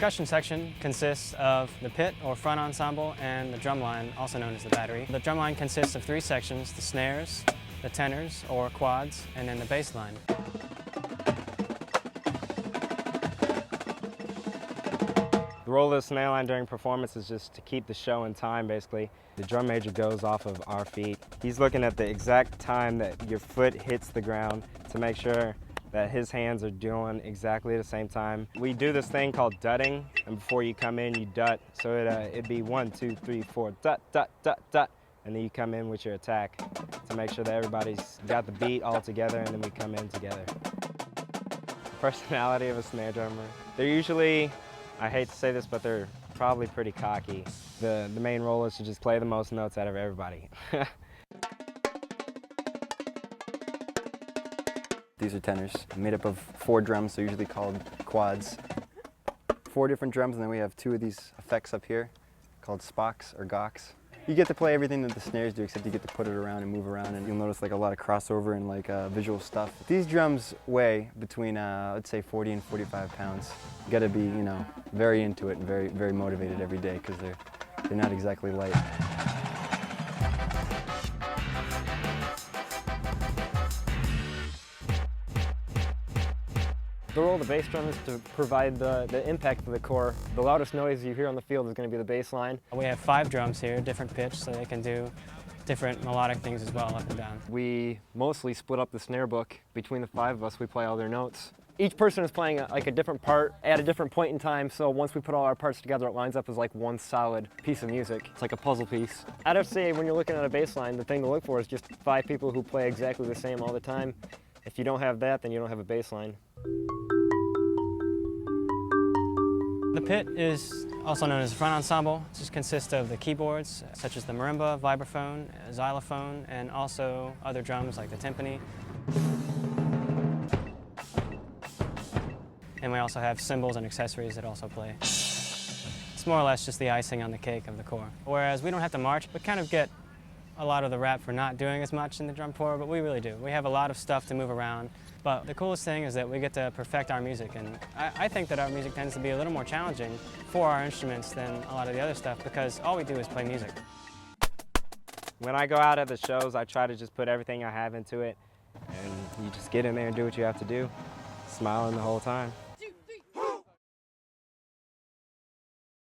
percussion section consists of the pit or front ensemble and the drumline, also known as the battery. The drumline consists of 3 sections: the snares, the tenors or quads, and then the bass line. The role of the snare line during performance is just to keep the show in time, basically. The drum major goes off of our feet. He's looking at the exact time that your foot hits the ground to make sure that his hands are doing exactly the same time. We do this thing called dutting, and before you come in, you dut. So it'd be 1, 2, 3, 4, dut, dut, dut, dut, and then you come in with your attack to make sure that everybody's got the beat all together, and then we come in together. The personality of a snare drummer. They're usually, I hate to say this, but they're probably pretty cocky. The main role is to just play the most notes out of everybody. These are tenors, made up of 4 drums, they're usually called quads. 4 different drums, and then we have 2 of these effects up here called spocks or gocks. You get to play everything that the snares do, except you get to put it around and move around, and you'll notice like a lot of crossover and like visual stuff. These drums weigh between, let's say 40 and 45 pounds. You gotta be, you know, very into it and very, very motivated every day, because they're not exactly light. The role of the bass drum is to provide the impact for the core. The loudest noise you hear on the field is going to be the bass line. We have 5 drums here, different pitch, so they can do different melodic things as well, up and down. We mostly split up the snare book. Between the 5 of us, we play all their notes. Each person is playing like a different part at a different point in time, so once we put all our parts together, it lines up as like one solid piece of music. It's like a puzzle piece. I'd have to say, when you're looking at a bass line, the thing to look for is just 5 people who play exactly the same all the time. If you don't have that, then you don't have a bass line. The pit is also known as the front ensemble. It just consists of the keyboards, such as the marimba, vibraphone, xylophone, and also other drums like the timpani. And we also have cymbals and accessories that also play. It's more or less just the icing on the cake of the core. Whereas we don't have to march, we kind of get a lot of the rap for not doing as much in the drum corps, but we really do. We have a lot of stuff to move around. But the coolest thing is that we get to perfect our music, and I think that our music tends to be a little more challenging for our instruments than a lot of the other stuff, because all we do is play music. When I go out at the shows, I try to just put everything I have into it, and you just get in there and do what you have to do, smiling the whole time.